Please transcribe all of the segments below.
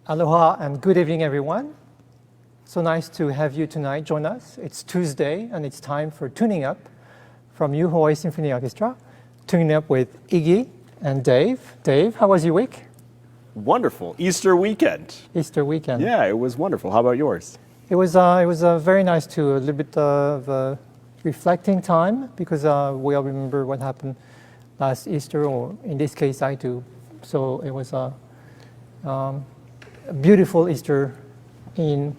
Aloha and good evening, everyone. So nice to have you tonight join us. It's Tuesday and it's time for Tuning Up from Hawai'i Symphony Orchestra. Tuning Up with Iggy and Dave. Dave, how was your week? Wonderful. Easter weekend. Easter weekend. Yeah, it was wonderful. How about yours? It was very nice too. A little bit of reflecting time because we all remember what happened last Easter, or in this case, I do. So it was a beautiful Easter in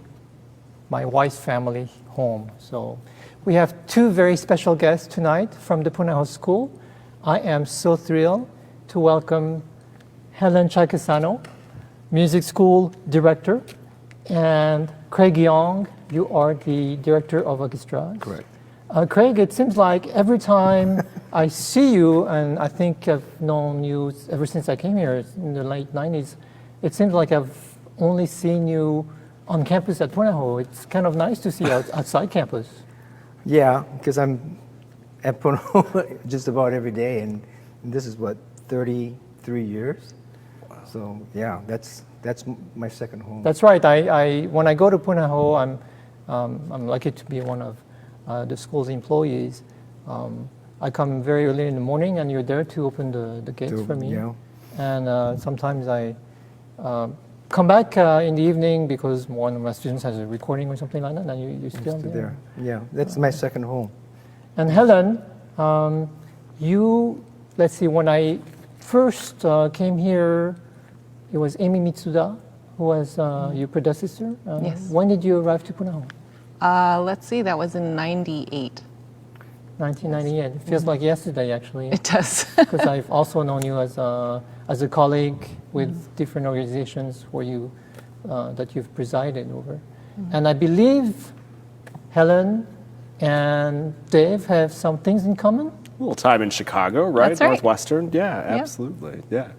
my wife's family home. So we have two very special guests tonight from the Punahou School. I am so thrilled to welcome Helen Chao Casano, Music School Director, and Craig Young, you are the Director of Orchestras. Correct. Craig, it seems like every time I see you, and I think I've known you ever since I came here in the late 90s, it seems like I've only seen you on campus at Punahou. It's kind of nice to see you outside campus. Yeah, because I'm at Punahou just about every day, and this is what, 33 years? Wow. So yeah, that's my second home. That's right. When I go to Punahou, I'm lucky to be one of the school's employees. I come very early in the morning, and you're there to open the gates for me. Yeah. And sometimes I come back in the evening because one of my students has a recording or something like that, and you're still there. Yeah, that's my second home. And Helen, let's see, when I first came here, it was Amy Mitsuda who was your predecessor. Yes. When did you arrive to Punahou? Let's see, that was in 98. 1998. It feels like yesterday, actually. It does. Because I've also known you as a colleague with different organizations where that you've presided over. And I believe Helen and Dave have some things in common. A little time in Chicago, right? That's right. Northwestern. Yeah, absolutely. Yeah.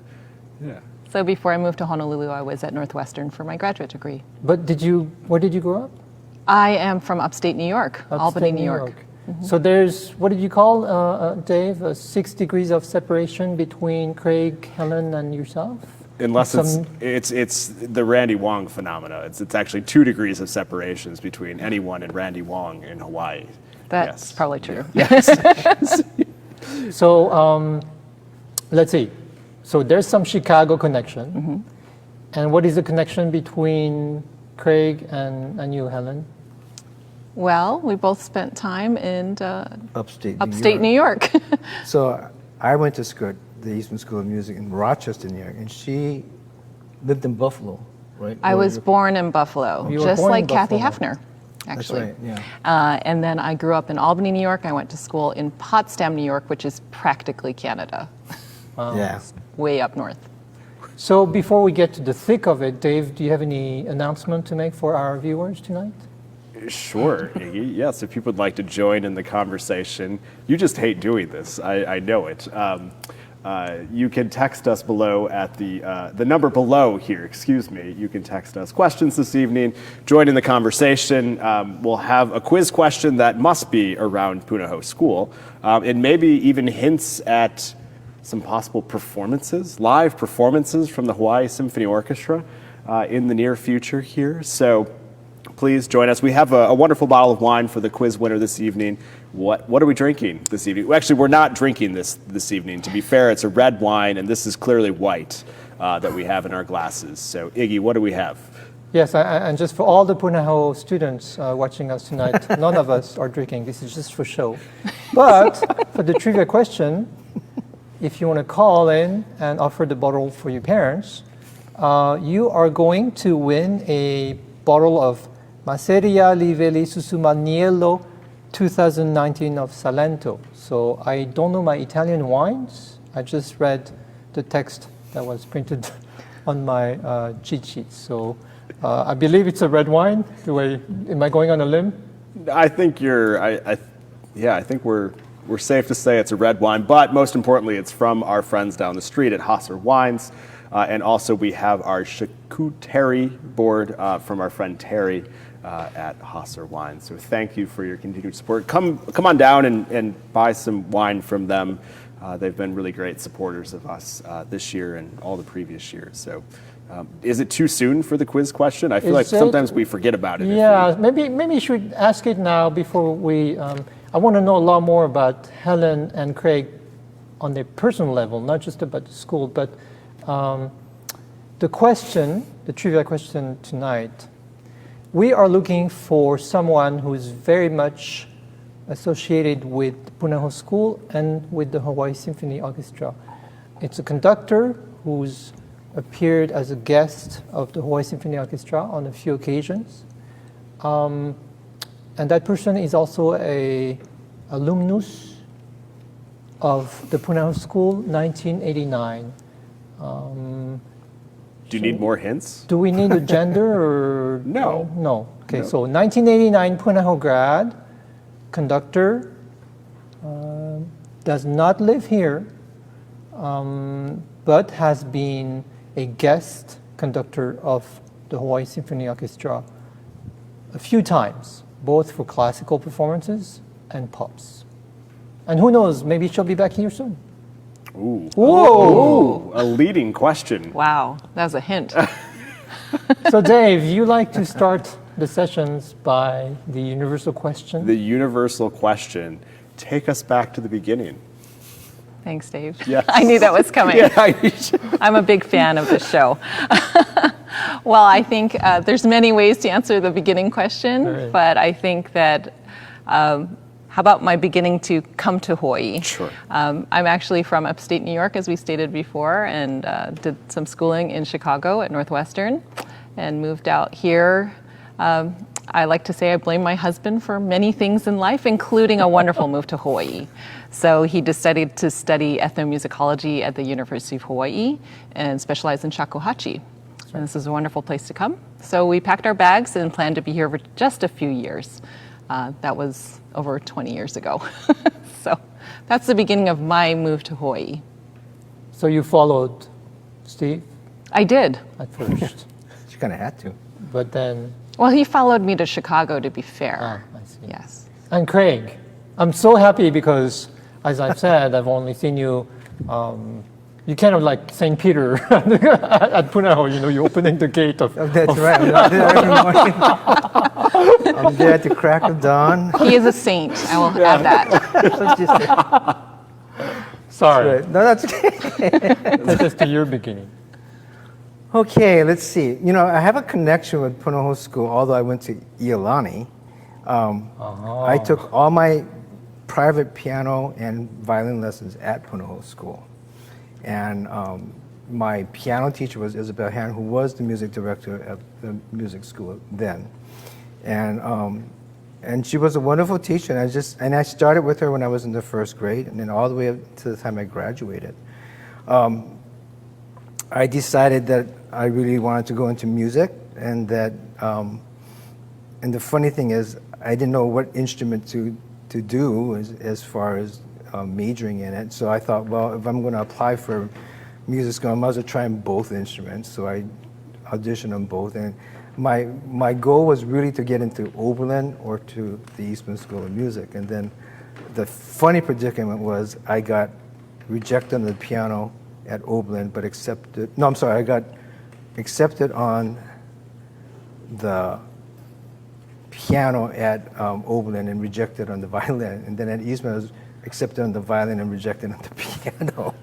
So before I moved to Honolulu, I was at Northwestern for my graduate degree. But where did you grow up? I am from upstate New York, Albany, New York. So there's, what did you call, Dave, 6 degrees of separation between Craig, Helen, and yourself? Unless it's the Randy Wong phenomena. It's actually 2 degrees of separations between anyone and Randy Wong in Hawaii. That's probably true. Yes. So let's see. So there's some Chicago connection. And what is the connection between Craig and you, Helen? Well, we both spent time in upstate New York. So I went to school, the Eastman School of Music in Rochester, New York, and she lived in Buffalo, right? I was born in Buffalo, just like Kathy Hefner, actually. That's right, yeah. And then I grew up in Albany, New York. I went to school in Potsdam, New York, which is practically Canada. Wow. Yeah. Way up north. So before we get to the thick of it, Dave, do you have any announcement to make for our viewers tonight? Sure, Iggy. Yes, if people would like to join in the conversation. You just hate doing this. I know it. You can text us below at the number below here, excuse me. You can text us questions this evening. Join in the conversation. We'll have a quiz question that must be around Punahou School. And maybe even hints at some possible performances, live performances from the Hawai'i Symphony Orchestra in the near future here. So please join us. We have a wonderful bottle of wine for the quiz winner this evening. What are we drinking this evening? Actually, we're not drinking this evening. To be fair, it's a red wine, and this is clearly white that we have in our glasses. So, Iggy, what do we have? Yes, and just for all the Punahou students watching us tonight, none of us are drinking. This is just for show. But for the trivia question, if you want to call in and offer the bottle for your parents, you are going to win a bottle of Masseria Livelli Susumaniello 2019 of Salento. So I don't know my Italian wines. I just read the text that was printed on my cheat sheet. So I believe it's a red wine. Am I going on a limb? I think I think we're safe to say it's a red wine, but most importantly, it's from our friends down the street at Hosser Wines. And also we have our charcuterie board from our friend Terry at Hosser Wines. So thank you for your continued support. Come on down and buy some wine from them. They've been really great supporters of us this year and all the previous years. So Is it too soon for the quiz question? I feel like Is it? sometimes we forget about it. Yeah, maybe you should ask it now before we. I want to know a lot more about Helen and Craig on their personal level, not just about the school, but the question, the trivia question tonight. We are looking for someone who is very much associated with Punahou School and with the Hawaii Symphony Orchestra. It's a conductor who's appeared as a guest of the Hawaii Symphony Orchestra on a few occasions. And that person is also a alumnus of the Punahou School, 1989. Do you need more hints? Do we need a gender or? No. No. Okay, No. so 1989 Punahou grad, conductor, does not live here, but has been a guest conductor of the Hawaii Symphony Orchestra a few times, both for classical performances and pops. And who knows, maybe she'll be back here soon. Ooh. Whoa! Ooh, a leading question. Wow, that was a hint. So Dave, you like to start the sessions by the universal question? The universal question. Take us back to the beginning. Thanks, Dave. Yes. I knew that was coming. Yeah, I'm a big fan of this show. Well, I think there's many ways to answer the beginning question, Right. but I think that how about my beginning to come to Hawaii? Sure. I'm actually from upstate New York, as we stated before, and did some schooling in Chicago at Northwestern and moved out here. I like to say I blame my husband for many things in life, including a wonderful move to Hawaii. So he decided to study ethnomusicology at the University of Hawaii and specialize in shakuhachi. And this is a wonderful place to come. So we packed our bags and planned to be here for just a few years. That was over 20 years ago. So that's the beginning of my move to Hawaii. So you followed Steve I did. at first, She kind of had to. but then, Well, he followed me to Chicago, to be fair. I see. Yes. And Craig, I'm so happy because, as I've said, I've only seen you, you kind of like St. Peter at Punahou, you know, you're opening the gate of, Oh, that's right. I'm there every morning. I'm there at the crack of dawn. He is a saint. I will add that. That's just it. sorry, Right. No, that's okay. that's just your beginning. Okay, let's see. You know, I have a connection with Punahou School, although I went to Iolani. I took all my private piano and violin lessons at Punahou School. And my piano teacher was Isabel Han, who was the music director at the music school then. And she was a wonderful teacher. And I started with her when I was in the first grade, and then all the way up to the time I graduated. I decided that I really wanted to go into music, and that, and the funny thing is, I didn't know what instrument to do as far as majoring in it. So I thought, well, if I'm going to apply for music school, I might as well try both instruments. So I auditioned on both, and my goal was really to get into Oberlin or to the Eastman School of Music. And then the funny predicament was I got rejected on the piano at Oberlin, but accepted. No, I'm sorry, I got accepted on the piano at Oberlin and rejected on the violin. And then at Eastman, I was accepted on the violin and rejected on the piano.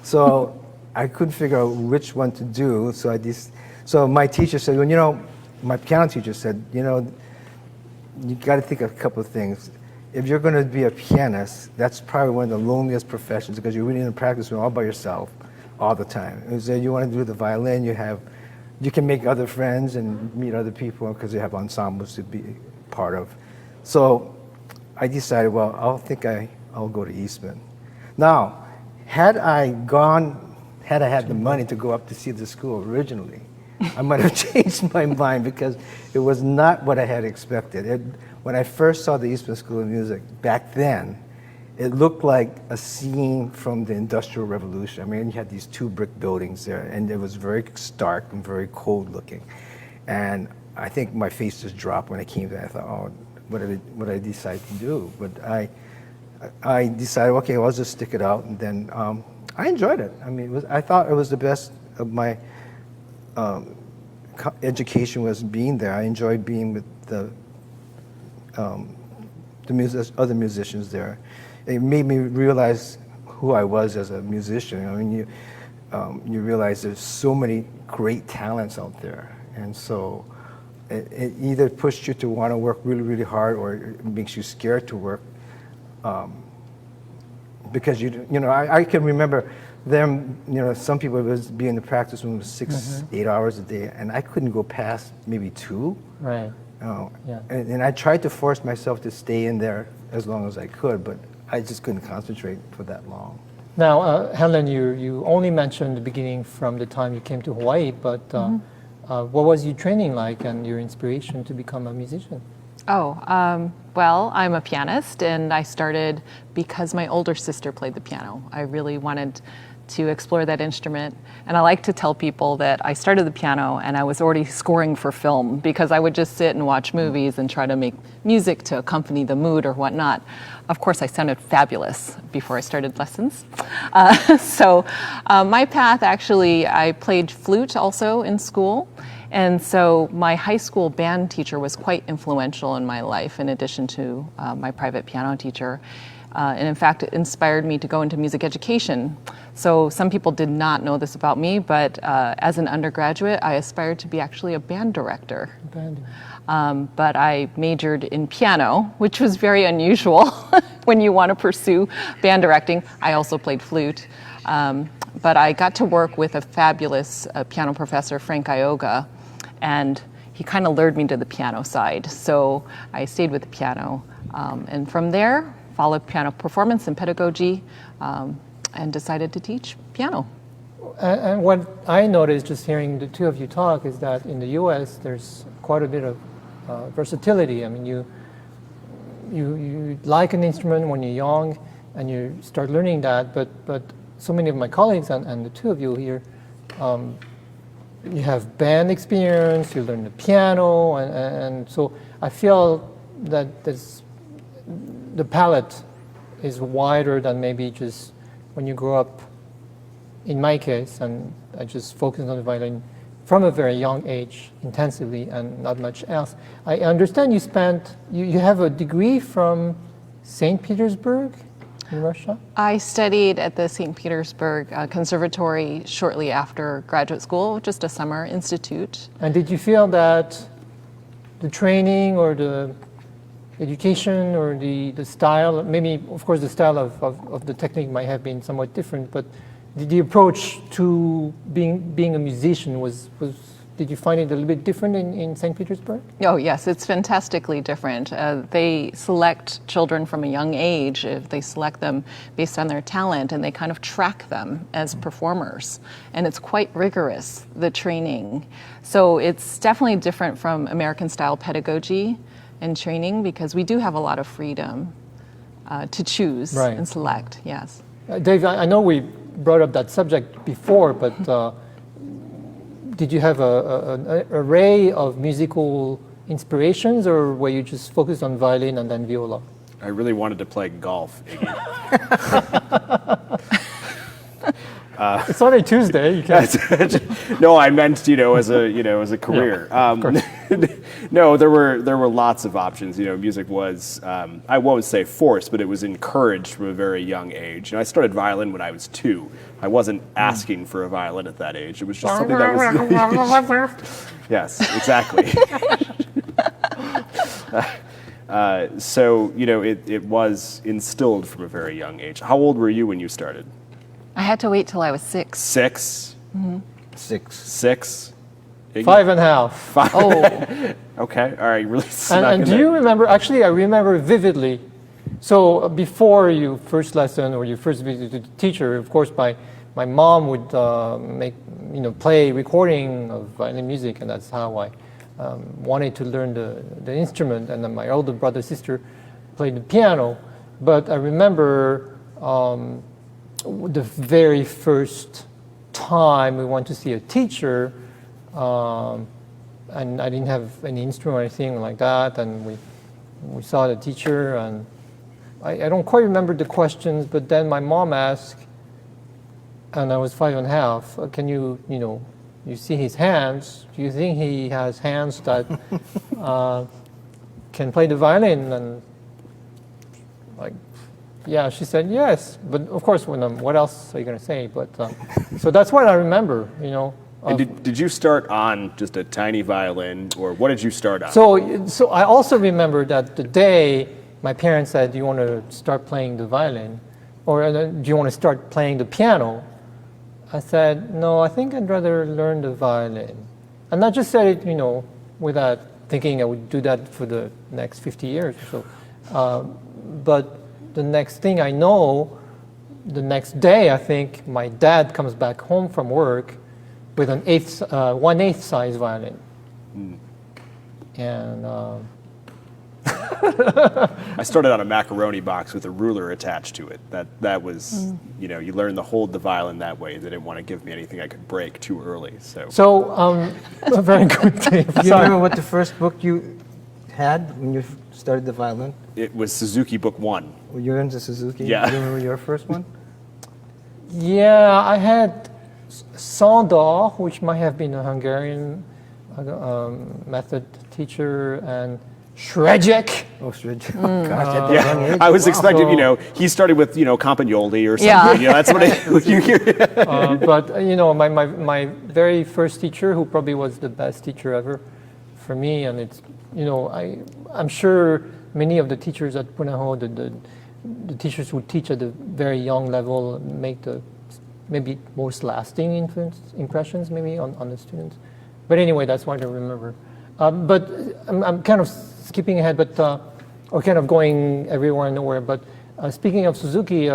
So I couldn't figure out which one to do. So my teacher said, well, you know, my piano teacher said, you know, you got to think of a couple of things. If you're going to be a pianist, that's probably one of the loneliest professions because you're really in a practice room all by yourself all the time. And so you want to do the violin, you can make other friends and meet other people because you have ensembles to be part of. So I decided, well, I'll go to Eastman. Now, had I had the money to go up to see the school originally, I might have changed my mind because it was not what I had expected. When I first saw the Eastman School of Music back then, it looked like a scene from the Industrial Revolution. I mean, you had these two brick buildings there, and it was very stark and very cold looking. And I think my face just dropped when I came there. I thought, oh, what did I decide to do? But I decided, okay, well, I'll just stick it out. And then I enjoyed it. I mean, I thought it was the best of my education was being there. I enjoyed being with the other musicians there. It made me realize who I was as a musician. I mean, you realize there's so many great talents out there, and so it either pushed you to want to work really, really hard, or it makes you scared to work, because I can remember them. Some people would be in the practice room 6-8 hours a day, and I couldn't go past maybe 2. Right. Yeah. And I tried to force myself to stay in there as long as I could, but I just couldn't concentrate for that long. Now, Helen, you only mentioned the beginning from the time you came to Hawaii, but what was your training like and your inspiration to become a musician? Well, I'm a pianist, and I started because my older sister played the piano. I really wanted to explore that instrument, and I like to tell people that I started the piano and I was already scoring for film, because I would just sit and watch movies and try to make music to accompany the mood or whatnot. Of course, I sounded fabulous before I started lessons. So my path, actually, I played flute also in school. And so my high school band teacher was quite influential in my life, in addition to my private piano teacher. And in fact, it inspired me to go into music education. So some people did not know this about me, but as an undergraduate, I aspired to be actually a band director. But I majored in piano, which was very unusual when you want to pursue band directing. I also played flute. But I got to work with a fabulous piano professor, Frank Ioga, and he kind of lured me to the piano side. So I stayed with the piano. And from there, followed piano performance and pedagogy, and decided to teach piano. And what I noticed just hearing the two of you talk is that in the U.S. there's quite a bit of versatility. I mean, you like an instrument when you're young and you start learning that, but so many of my colleagues and the two of you here, you have band experience, you learn the piano, and so I feel that the palette is wider than maybe just when you grow up, in my case, and I just focused on the violin from a very young age, intensively, and not much else. I understand you have a degree from St. Petersburg in Russia? I studied at the St. Petersburg Conservatory shortly after graduate school, just a summer institute. And did you feel that the training or the education or the style, maybe of course the style of the technique might have been somewhat different, but the approach to being a musician did you find it a little bit different in St. Petersburg? Oh yes, it's fantastically different. They select children from a young age. If they select them based on their talent, and they kind of track them as performers. And it's quite rigorous, the training. So it's definitely different from American style pedagogy and training, because we do have a lot of freedom to choose and select, yes. Dave, I know we brought up that subject before, but did you have an array of musical inspirations, or were you just focused on violin and then viola? I really wanted to play golf, Iggy. It's only Tuesday. You can't. No, I meant as a career. Yeah, of course. No, there were lots of options. Music was I won't say forced, but it was encouraged from a very young age. I started violin when I was 2. I wasn't asking for a violin at that age. It was just something that was. Yes, exactly. So it was instilled from a very young age. How old were you when you started? I had to wait till I was 6. 6? Mm-hmm. 6? 5.5. 5. Oh. Okay, all right, really snuck And in do there. you remember, actually I remember vividly, so before your first lesson or your first visit to the teacher, of course my mom would play recording of violin music, and that's how I wanted to learn the instrument, and then my older brother, sister played the piano. But I remember the very first time we went to see a teacher, and I didn't have any instrument or anything like that, and we saw the teacher, and I don't quite remember the questions, but then my mom asked, and I was 5.5, can you you see his hands. Do you think he has hands that can play the violin? And like, yeah, she said yes. But of course, what else are you going to say? But so that's what I remember, you know. And did you start on just a tiny violin, or what did you start on? So I also remember that the day my parents said, "Do you want to start playing the violin, or do you want to start playing the piano?" I said, "No, I think I'd rather learn the violin." And I just said it, you know, without thinking I would do that for the next 50 years or so. But the next thing I know, the next day, I think my dad comes back home from work with an 1/8 size violin. And I started on a macaroni box with a ruler attached to it. That was, you know, you learn to hold the violin that way. They didn't want to give me anything I could break too early. So a very good thing. Do you remember what the first book you had when you started the violin? it was Suzuki Book 1. Were you into Suzuki? Yeah. Do you remember your first one? Yeah, I had Sandor, which might have been a Hungarian method teacher, and Shrejek. Oh, Stridge. Oh, gosh, at that young age. I was Wow. expecting, you know, he started with, you know, Campagnoli or something. Yeah. You know, that's what you hear. But you know, my very first teacher, who probably was the best teacher ever for me, and it's, you know, I'm sure many of the teachers at Punahou, the teachers who teach at a very young level, make the maybe most lasting impressions maybe on the students. But anyway, that's what I remember. But I'm kind of skipping ahead, but or kind of going everywhere and nowhere. But speaking of Suzuki,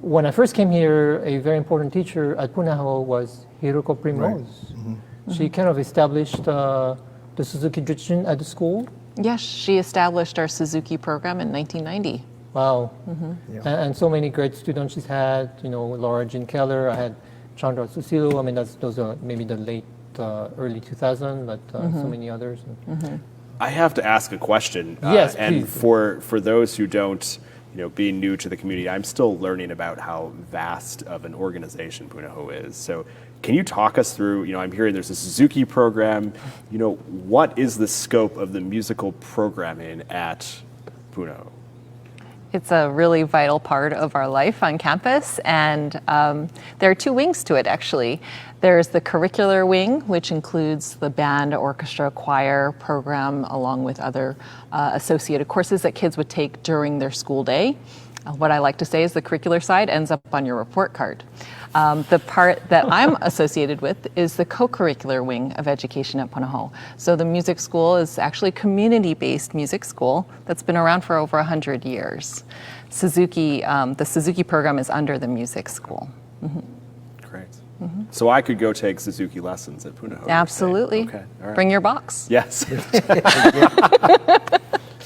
when I first came here, a very important teacher at Punahou was Hiroko Primoz. Right. Mm-hmm. She kind of established the Suzuki tradition at the school. Yes, she established our Suzuki program in 1990. Wow. Yeah. And so many great students she's had, you know, Laura Jean Keller, I had Chandra Susilo, I mean, those are maybe the late, early 2000, but so many others. I have to ask a question. Yes, and please. for those who don't, you know, being new to the community, I'm still learning about how vast of an organization Punahou is. So can you talk us through, you know, I'm hearing there's a Suzuki program, you know, what is the scope of the musical programming at Punahou? It's a really vital part of our life on campus, and there are two wings to it, actually. There's the curricular wing, which includes the band, orchestra, choir program, along with other associated courses that kids would take during their school day. What I like to say is the curricular side ends up on your report card. The part that I'm associated with is the co-curricular wing of education at Punahou. So the music school is actually a community-based music school that's been around for over 100 years. The Suzuki program is under the music school. Great. So I could go take Suzuki lessons at Punahou. Absolutely. Okay. All right. Bring your box. Yes.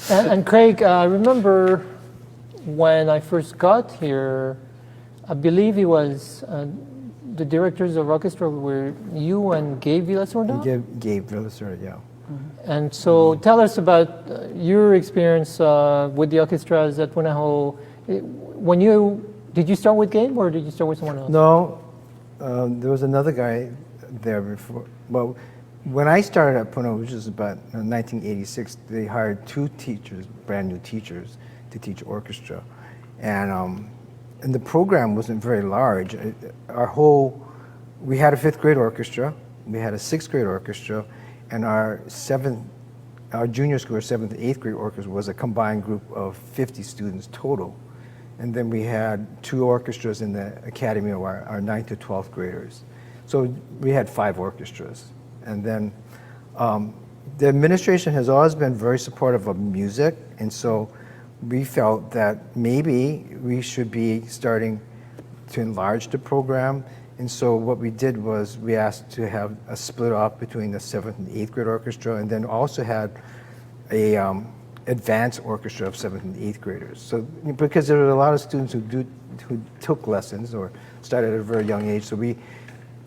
And Craig, I remember when I first got here, I believe it was the directors of orchestra were you and Gabe Villasorda? Gabe Villasorda, yeah. And so tell us about your experience with the orchestras at Punahou. Did you start with Gabe or did you start with someone else? No, there was another guy there before. Well, when I started at Punahou, which was about 1986, they hired 2 teachers, brand new teachers, to teach orchestra. And the program wasn't very large. We had a 5th grade orchestra, we had a 6th grade orchestra, and our junior school, 7th and 8th grade orchestra was a combined group of 50 students total. And then we had 2 orchestras in the academy of our 9th to 12th graders. So we had 5 orchestras. And then the administration has always been very supportive of music, and so we felt that maybe we should be starting to enlarge the program. And so what we did was we asked to have a split off between the 7th and 8th grade orchestra, and then also had a advanced orchestra of 7th and 8th graders. So because there were a lot of students who took lessons or started at a very young age, so we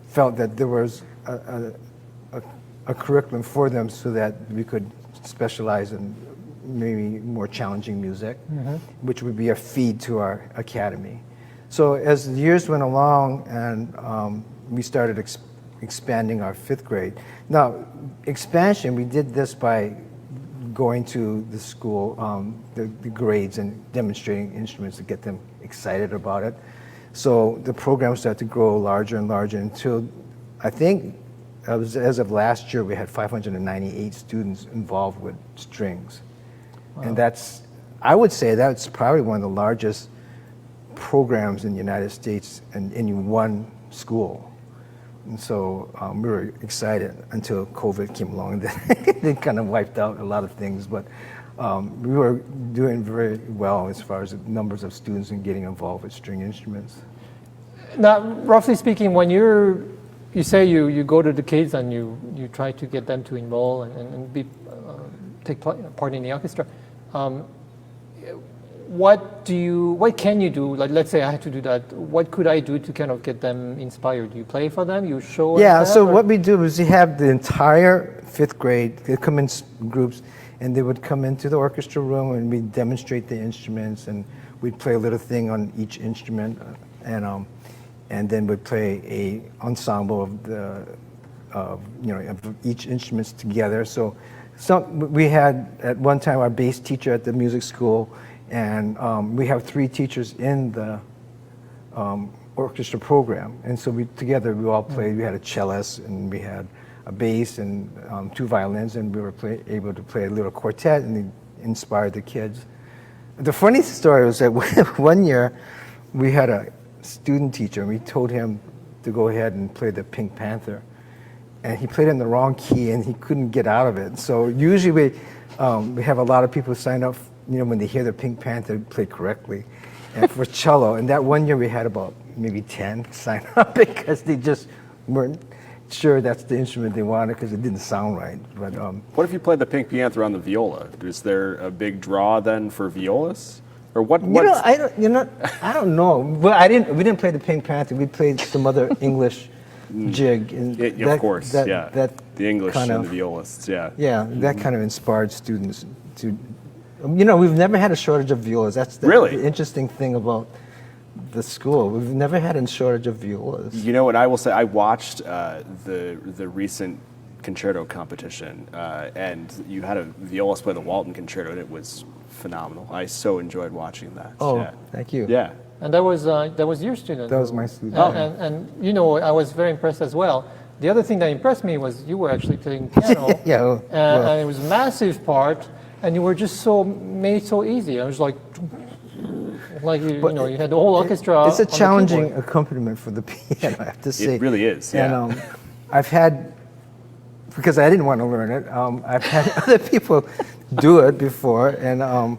felt that there was a curriculum for them so that we could specialize in maybe more challenging music, which would be a feed to our academy. So as the years went along and we started expanding our 5th grade. Now, expansion, we did this by going to the school, the grades and demonstrating instruments to get them excited about it. So the program started to grow larger and larger until, I think, as of last year, we had 598 students involved with strings. Wow. And that's, I would say that's probably one of the largest programs in the United States in one school. And so we were excited until COVID came along. It kind of wiped out a lot of things, but we were doing very well as far as the numbers of students and getting involved with string instruments. Now, roughly speaking, when you say you go to the kids and you try to get them to enroll and take part in the orchestra, what can you do? Like, let's say I had to do that. What could I do to kind of get them inspired? Do you play for them? You show? Yeah. So what we do is we have the entire 5th grade. They come in groups, and they would come into the orchestra room, and we demonstrate the instruments, and we'd play a little thing on each instrument, and then we'd play a ensemble of each instruments together. So we had at one time our bass teacher at the music school. And we have 3 teachers in the orchestra program. And so together we all played. We had a cellist, and we had a bass, and 2 violins, and we were able to play a little quartet, and it inspired the kids. The funny story was that one year we had a student teacher, and we told him to go ahead and play the Pink Panther. And he played in the wrong key, and he couldn't get out of it. So usually we have a lot of people sign up, when they hear the Pink Panther play correctly, and for cello. And that one year we had about maybe 10 sign up because they just weren't sure that's the instrument they wanted because it didn't sound right. But what if you played the Pink Panther on the viola? Is there a big draw then for violas, or what? I don't know. But we didn't play the Pink Panther. We played some other English jig. And of course, that the English and the violists, yeah. Yeah, that kind of inspired students to. We've never had a shortage of violas. That's the interesting thing about the school. We've never had a shortage of violas. And I will say, I watched the recent concerto competition, and you had a violist play the Walton Concerto, and it was phenomenal. I so enjoyed watching that. Oh, yeah. Thank you. Yeah. And that was your student. That was my student. And I was very impressed as well. The other thing that impressed me was you were actually playing piano. Yeah. And it was a massive part. And you were just made so easy. I was like you had the whole orchestra. It's a challenging accompaniment for the piano, I have to say. It really is. Yeah. And I've had, because I didn't want to learn it, I've had other people do it before, and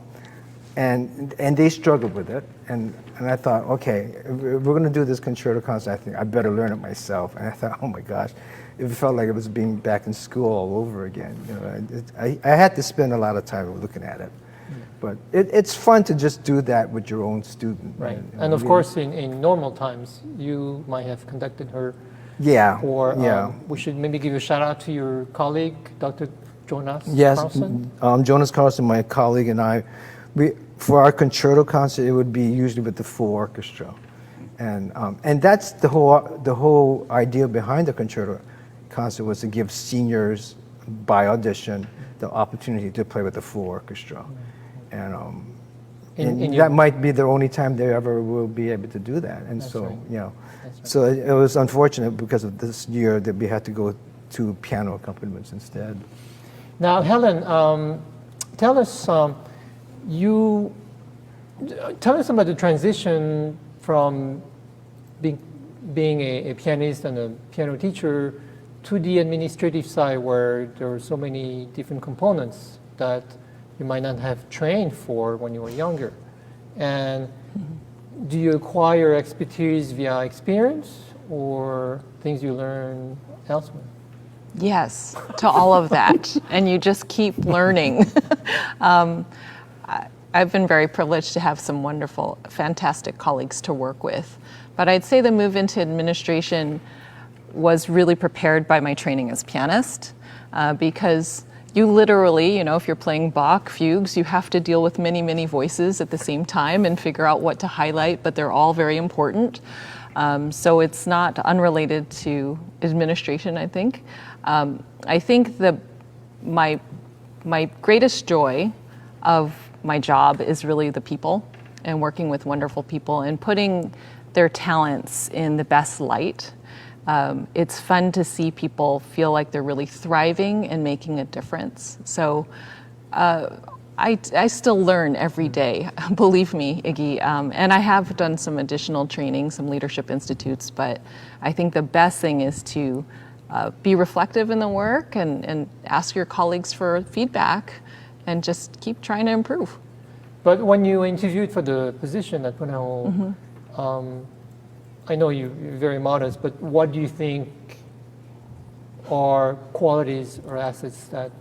they struggled with it. And I thought, okay, if we're going to do this concerto concert, I think I better learn it myself. And I thought, oh my gosh. It felt like it was being back in school all over again. I had to spend a lot of time looking at it. But it's fun to just do that with your own student. Right. And of course, in normal times, you might have conducted her. Yeah. Or yeah. We should maybe give a shout out to your colleague, Dr. Jonas Carlson. Yes, Jonas Carlson, my colleague, and I, for our concerto concert, it would be usually with the full orchestra. And that's the whole idea behind the concerto concert was to give seniors by audition the opportunity to play with the full orchestra, and that might be the only time they ever will be able to do that. And so right. So it was unfortunate because of this year that we had to go to piano accompaniments instead. Now, Helen, tell us about the transition from being a pianist and a piano teacher to the administrative side, where there are so many different components that you might not have trained for when you were younger. And do you acquire expertise via experience or things you learn elsewhere? Yes, to all of that. And you just keep learning. I've been very privileged to have some wonderful, fantastic colleagues to work with. But I'd say the move into administration was really prepared by my training as pianist, because you literally, if you're playing Bach fugues, you have to deal with many, many voices at the same time and figure out what to highlight, but they're all very important. So it's not unrelated to administration, I think. I think my greatest joy of my job is really the people and working with wonderful people and putting their talents in the best light. It's fun to see people feel like they're really thriving and making a difference. So I still learn every day, believe me, Iggy. And I have done some additional training, some leadership institutes, but I think the best thing is to be reflective in the work and ask your colleagues for feedback and just keep trying to improve. But when you interviewed for the position at Punahou, I know you're very modest, but what do you think are qualities or assets that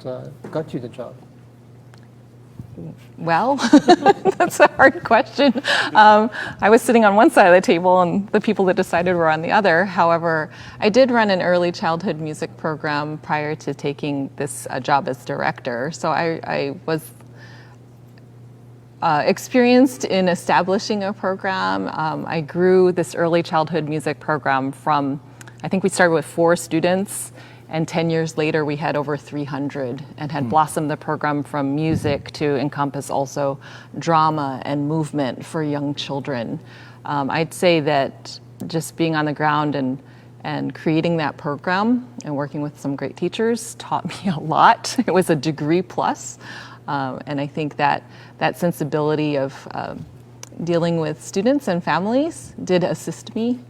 got you the job? Well, that's a hard question. I was sitting on one side of the table and the people that decided were on the other. However, I did run an early childhood music program prior to taking this job as director. So I was experienced in establishing a program. I grew this early childhood music program from, I think we started with 4 students, and 10 years later we had over 300 and had blossomed the program from music to encompass also drama and movement for young children. I'd say that just being on the ground and creating that program and working with some great teachers taught me a lot. It was a degree plus. And I think that sensibility of dealing with students and families did assist me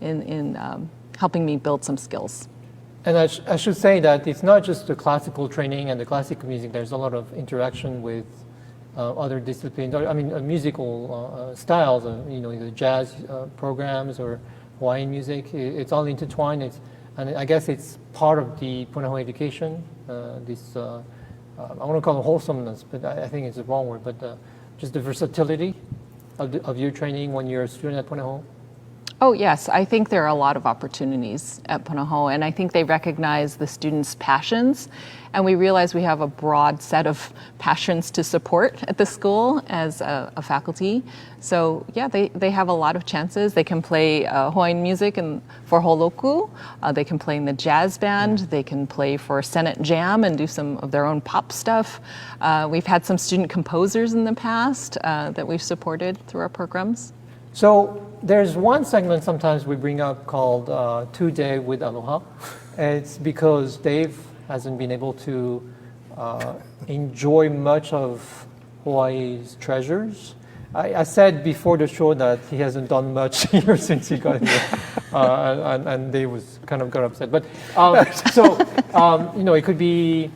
in helping me build some skills. And I should say that it's not just the classical training and the classical music. There's a lot of interaction with other disciplines. I mean, musical styles. The jazz programs or Hawaiian music. It's all intertwined. And I guess it's part of the Punahou education. I want to call it wholesomeness, but I think it's the wrong word. But just the versatility of your training when you're a student at Punahou. Oh, yes. I think there are a lot of opportunities at Punahou, and I think they recognize the students' passions, and we realize we have a broad set of passions to support at the school as a faculty. So, yeah, they have a lot of chances. They can play Hawaiian music for holoku. They can play in the jazz band. They can play for Senate Jam and do some of their own pop stuff. We've had some student composers in the past that we've supported through our programs. So there's one segment sometimes we bring up called Today with Aloha. It's because Dave hasn't been able to enjoy much of Hawaii's treasures. I said before the show that he hasn't done much here since he got here, and Dave got upset. But it could be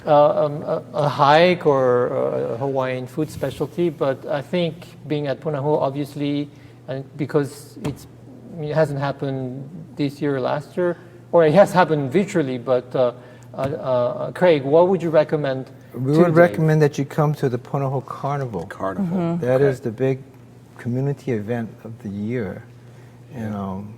a hike or a Hawaiian food specialty, but I think being at Punahou, obviously, and because it hasn't happened this year or last year, or it has happened virtually, but Craig, what would you recommend? We would recommend that you come to the Punahou Carnival. Carnival. Mm-hmm. That is the big community event of the year. And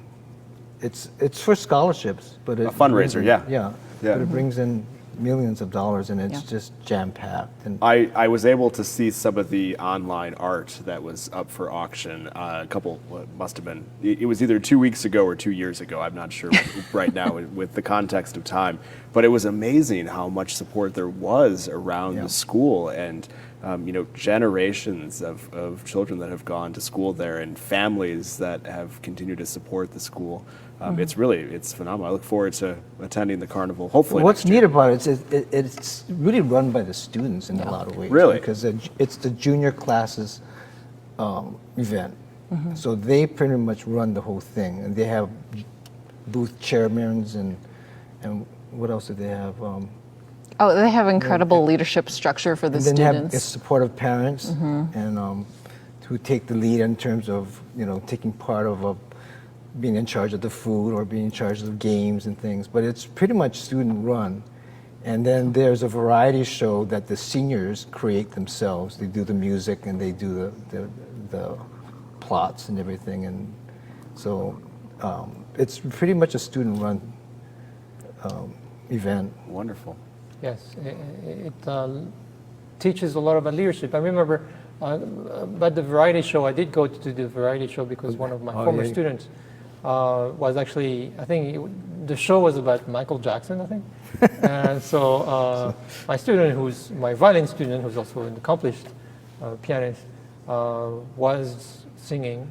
it's for scholarships, but A fundraiser, yeah. Yeah. But it brings in millions of dollars, and it's Yeah. just jam-packed. And I was able to see some of the online art that was up for auction. Must have been, it was either 2 weeks ago or 2 years ago. I'm not sure right now with the context of time. But it was amazing how much support there was around the school, and generations of children that have gone to school there, and families that have continued to support the school. It's phenomenal. I look forward to attending the carnival, hopefully. what's next year. neat about it is it's really run by the students in a lot of ways. Really? Because it's the junior classes event. So they pretty much run the whole thing. And they have booth chairmen and what else do they have? They have incredible leadership structure for the And then they have students. supportive parents and who take the lead in terms of taking part of being in charge of the food or being in charge of games and things. But it's pretty much student run. And then there's a variety show that the seniors create themselves. They do the music and they do the plots and everything. And so it's pretty much a student run event. Wonderful. Yes, it teaches a lot about leadership. I remember, but the variety show, I did go to the variety show because one of my former students was actually, I think the show was about Michael Jackson, I think. And so my violin student, who's also an accomplished pianist, was singing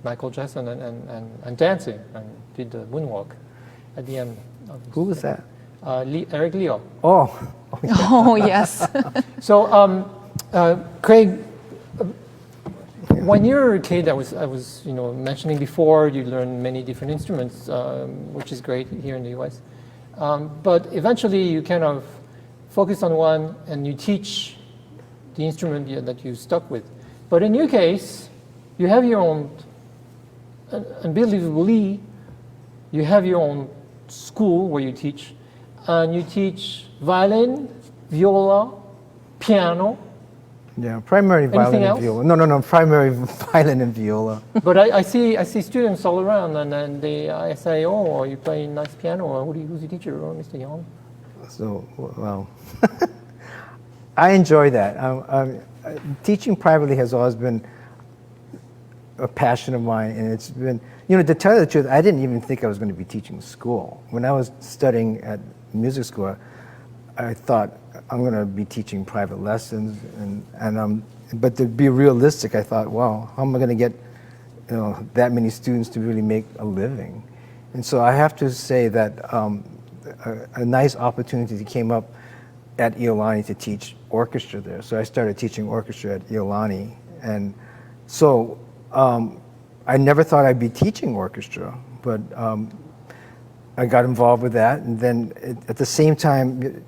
Michael Jackson and dancing and did the moonwalk at the end. Who was that? Eric Leo. Oh. Oh, yes. So, Craig, when you're a kid, I was mentioning before, you learn many different instruments, which is great here in the U.S. But eventually, you kind of focus on one, and you teach the instrument that you stuck with. But in your case, you have your own. Unbelievably, you have your own school where you teach, and you teach violin, viola, piano. Yeah, primary violin and viola. No, primary violin and viola. But I see students all around, and then I say, "Oh, are you playing nice piano? Who's your teacher? Oh, Mr. Yang." So, well, I enjoy that. Teaching privately has always been a passion of mine, and it's been, to tell you the truth, I didn't even think I was going to be teaching school. When I was studying at music school, I thought I'm going to be teaching private lessons, but to be realistic, I thought, wow, how am I going to get that many students to really make a living? And so I have to say that a nice opportunity came up at Iolani to teach orchestra there. So I started teaching orchestra at Iolani, and so I never thought I'd be teaching orchestra, but I got involved with that, and then at the same time,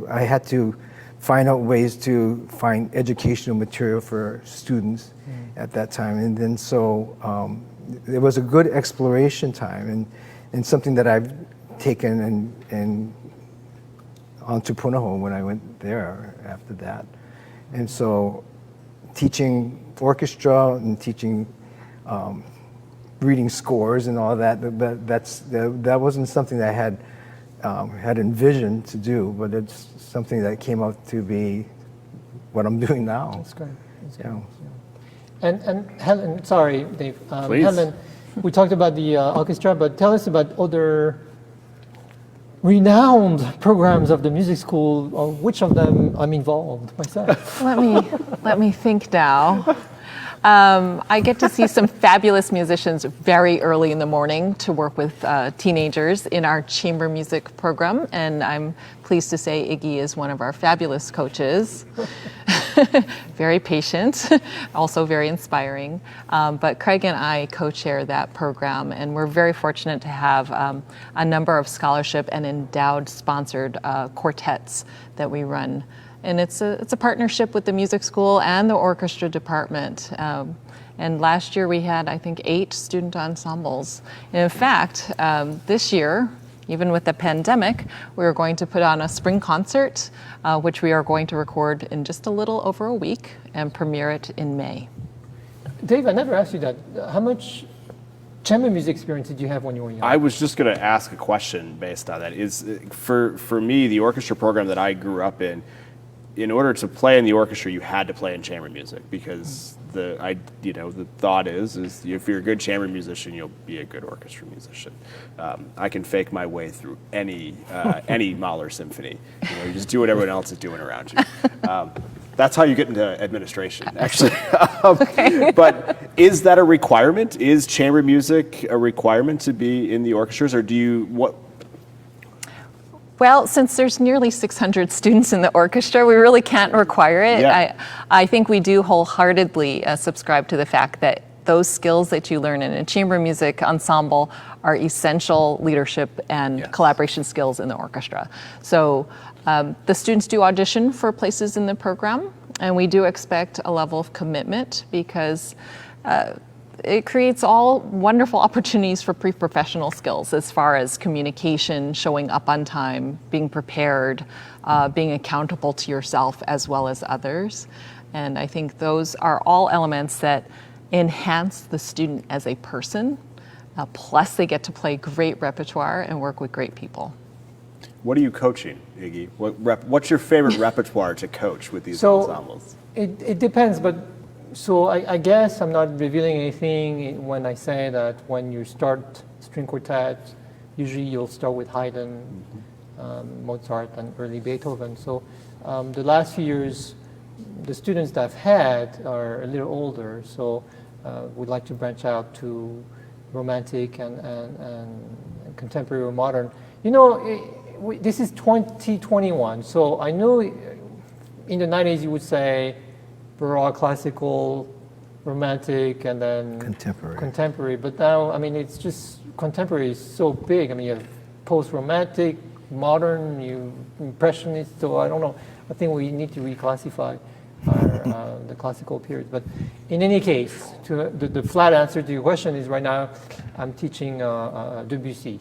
I had to find out ways to find educational material for students at that time, and then so it was a good exploration time, and something that I've taken and onto Punahou when I went there after that, and so teaching orchestra and teaching reading scores and all that wasn't something that I had envisioned to do, but it's something that came out to be what I'm doing now. That's great. That's great. Yeah. And Helen, sorry, Dave. Please. Helen, we talked about the orchestra, but tell us about other renowned programs of the music school. Which of them I'm involved myself? Let me think now. I get to see some fabulous musicians very early in the morning to work with teenagers in our chamber music program, and I'm pleased to say Iggy is one of our fabulous coaches. Very patient, also very inspiring. But Craig and I co-chair that program, and we're very fortunate to have a number of scholarship and endowed sponsored quartets that we run. And it's a partnership with the music school and the orchestra department. And last year we had, I think, 8 student ensembles. And in fact, this year, even with the pandemic, we are going to put on a spring concert, which we are going to record in just a little over a week and premiere it in May. Dave, I never asked you that. How much chamber music experience did you have when you were young? I was just going to ask a question based on that. Is for me, the orchestra program that I grew up in order to play in the orchestra, you had to play in chamber music because the thought is if you're a good chamber musician, you'll be a good orchestra musician. I can fake my way through any Mahler symphony. You just do what everyone else is doing around you. That's how you get into administration, actually. Okay. But is that a requirement? Is chamber music a requirement to be in the orchestras, or do you what? Well, since there's nearly 600 students in the orchestra, we really can't require it. Yeah. I think we do wholeheartedly subscribe to the fact that those skills that you learn in a chamber music ensemble are essential leadership and collaboration skills in the orchestra. So the students do audition for places in the program, and we do expect a level of commitment because it creates all wonderful opportunities for pre-professional skills as far as communication, showing up on time, being prepared, being accountable to yourself as well as others. And I think those are all elements that enhance the student as a person, plus they get to play great repertoire and work with great people. What are you coaching, Iggy? What's your favorite repertoire to coach with these ensembles? It depends, but So I guess I'm not revealing anything when I say that when you start string quartet, usually you'll start with Haydn, Mozart, and early Beethoven. So the last few years, the students that I've had are a little older, so we'd like to branch out to romantic and contemporary or modern. You know, this is 2021, so I know in the 90s you would say Baroque, classical, romantic, and then contemporary. But now, I mean, it's just contemporary is so big. I mean, you have post-romantic, modern, impressionist. So I don't know. I think we need to reclassify the classical period. But in any case, the flat answer to your question is right now I'm teaching Debussy.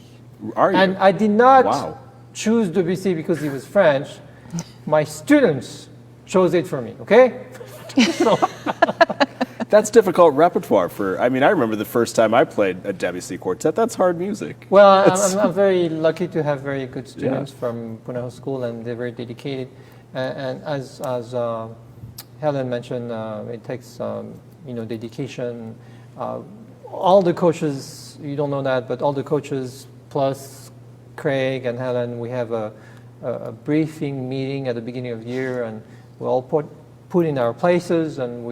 Are you? And I did not choose Debussy because he was French. My students chose it for me. Okay. So. That's difficult repertoire for, I mean, I remember the first time I played a Debussy quartet. That's hard music. Well, I'm very lucky to have very good students from Punahou School, and they're very dedicated. And as Helen mentioned, it takes dedication. All the coaches, you don't know that, but all the coaches plus Craig and Helen, we have a briefing meeting at the beginning of the year, and we all put in our places, and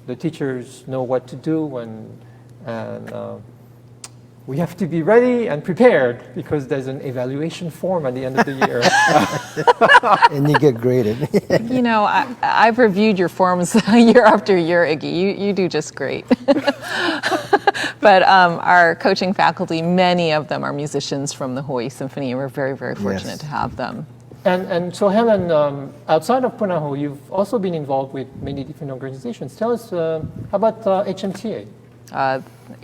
the teachers know what to do, and we have to be ready and prepared because there's an evaluation form at the end of the year. And you get graded. You know, I've reviewed your forms year after year, Iggy. You do just great. But our coaching faculty, many of them are musicians from the Hawai'i Symphony, and we're very, very fortunate to have them. And so, Helen, outside of Punahou, you've also been involved with many different organizations. Tell us about HMTA.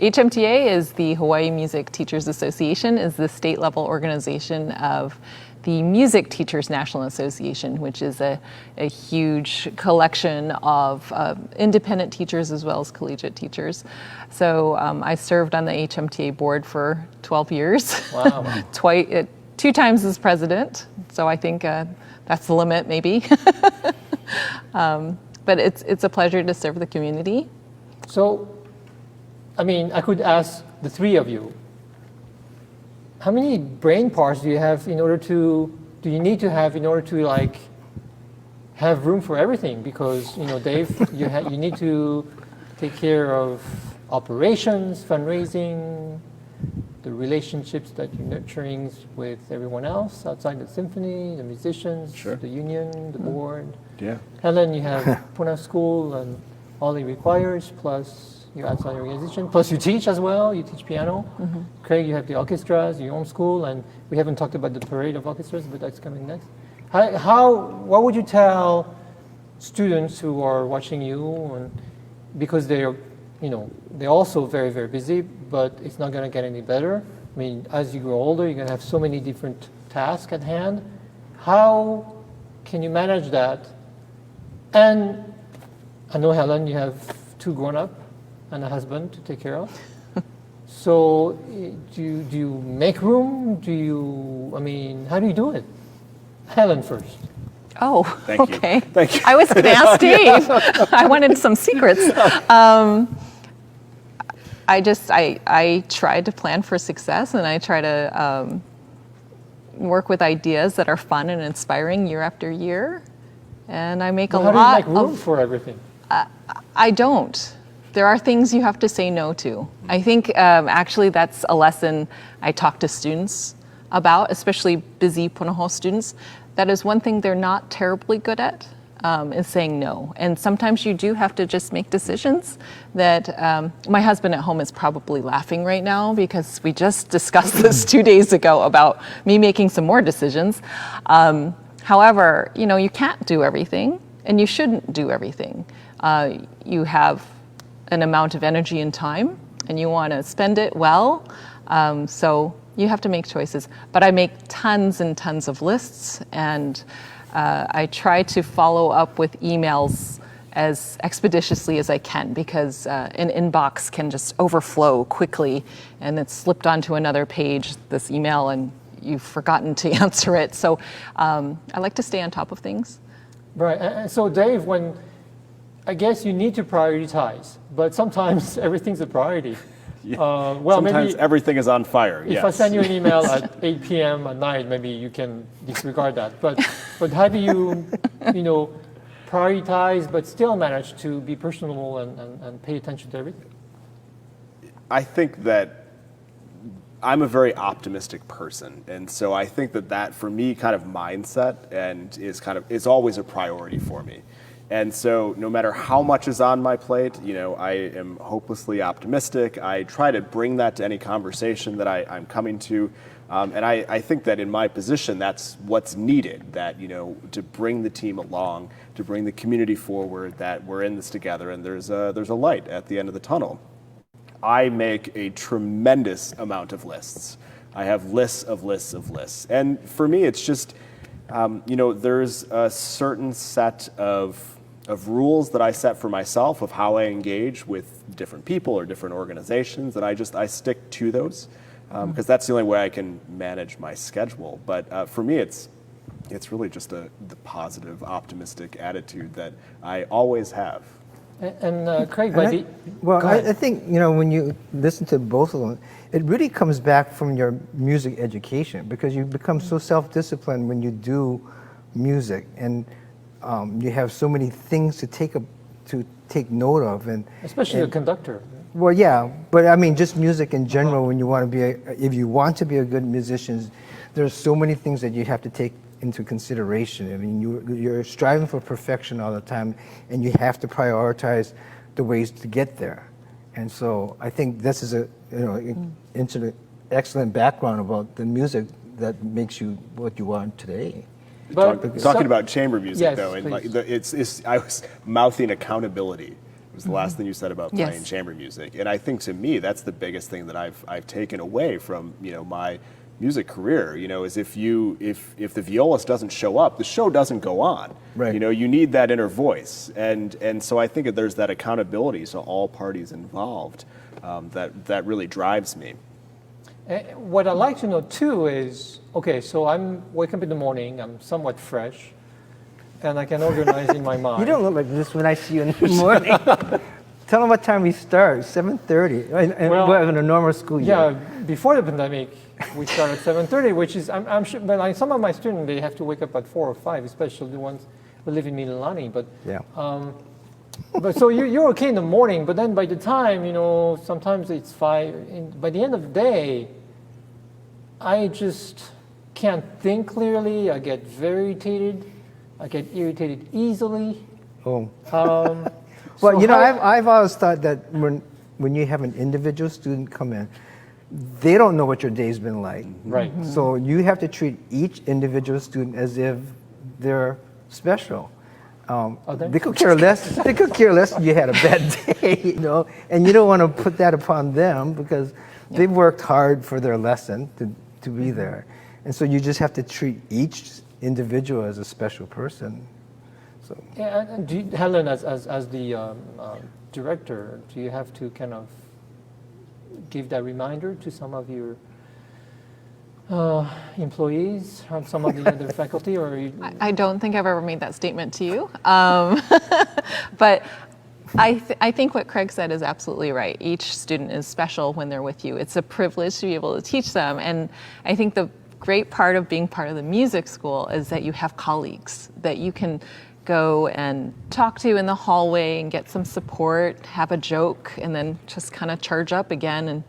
HMTA is the Hawai'i Music Teachers Association, is the state-level organization of the Music Teachers National Association, which is a huge collection of independent teachers as well as collegiate teachers. So I served on the HMTA board for 12 years. Wow. 2 times as president, so I think that's the limit, maybe. But it's a pleasure to serve the community. So, I mean, I could ask the three of you, how many brain parts do you have do you need to have in order to like have room for everything? Because, Dave, you need to take care of operations, fundraising, the relationships that you're nurturing with everyone else outside the symphony, the musicians, the union, the board. Yeah. You have Punahou School and all it requires, plus your outside organization, plus you teach as well, you teach piano. Mm-hmm. Craig, you have the orchestras, your own school, and we haven't talked about the parade of orchestras, but that's coming next. What would you tell students who are watching you, because they're also very, very busy, but it's not going to get any better. I mean, as you grow older, you're going to have so many different tasks at hand. How can you manage that? And I know, Helen, you have 2 grown-up and a husband to take care of. So do you make room? How do you do it? Helen first. Oh, Thank you. okay. Thank you. I was going to ask Dave. I wanted some secrets. I try to plan for success, and I try to work with ideas that are fun and inspiring year after year. And I make a lot. How do you make room for everything? I don't. There are things you have to say no to. I think actually that's a lesson I talk to students about, especially busy Punahou students. That is one thing they're not terribly good at, is saying no. And sometimes you do have to just make decisions that my husband at home is probably laughing right now because we just discussed this 2 days ago about me making some more decisions. However, you can't do everything, and you shouldn't do everything. You have an amount of energy and time, and you want to spend it well. So you have to make choices. But I make tons and tons of lists, and I try to follow up with emails as expeditiously as I can, because an inbox can just overflow quickly, and it's slipped onto another page, this email, and you've forgotten to answer it. So I like to stay on top of things. Right. And so, Dave, when I guess you need to prioritize, but sometimes everything's a priority. Well, Sometimes maybe everything is on fire. if I send you an email at 8 p.m. at night, maybe you can disregard that. But how do you, prioritize but still manage to be personal and pay attention to everything? I think that I'm a very optimistic person, and so I think that for me kind of mindset and is always a priority for me. And so no matter how much is on my plate, I am hopelessly optimistic. I try to bring that to any conversation that I'm coming to. And I think that in my position, that's what's needed, that, to bring the team along, to bring the community forward, that we're in this together and there's a light at the end of the tunnel. I make a tremendous amount of lists. I have lists of lists of lists. And for me, it's just, there's a certain set of rules that I set for myself of how I engage with different people or different organizations, and I stick to those because that's the only way I can manage my schedule. But for me, it's really just the positive, optimistic attitude that I always have. And Craig, I think, when you listen to both of them, it really comes back from your music education, because you become so self-disciplined when you do music, and you have so many things to take note of, and especially a conductor. Well, yeah, but I mean, just music in general. When you want to be, if you want to be a good musician, there's so many things that you have to take into consideration. I mean, you're striving for perfection all the time, and you have to prioritize the ways to get there. And so, I think this is into the excellent background about the music that makes you what you are today. Talking about chamber music, yes, though, and please. I was mouthing accountability. It was the last thing you said about playing Yes. chamber music, and I think to me that's the biggest thing that I've taken away from my music career. Is if the violist doesn't show up, the show doesn't go on. Right. You need that inner voice, and so I think that there's that accountability to all parties involved that really drives me. What I'd like to know too is, okay, so I'm waking up in the morning, I'm somewhat fresh, and I can organize in my mind. You don't look like this when I see you in the morning. Tell them what time we start. 7:30. Well, we're having a normal school year. Yeah, before the pandemic, we start at 7:30, which is, I'm sure, but like some of my students, they have to wake up at 4 or 5, especially the ones who live in Mililani. But Yeah. But so you're okay in the morning, but then by the time, sometimes it's 5, by the end of the day, I just can't think clearly. I get very irritated. I get irritated easily. Oh. Well, Well, I've always thought that when you have an individual student come in, they don't know what your day's been like. Right. So you have to treat each individual student as if they're special. They could care less. They could care less if you had a bad day, and you don't want to put that upon them because they've worked hard for their lesson to be there, and so you just have to treat each individual as a special person. So. Yeah, and Helen, as the director, do you have to kind of give that reminder to some of your employees or some of the other faculty, or I don't think I've ever made that statement to you, but I think what Craig said is absolutely right. Each student is special when they're with you. It's a privilege to be able to teach them, and I think the great part of being part of the music school is that you have colleagues that you can go and talk to in the hallway and get some support, have a joke, and then just kind of charge up again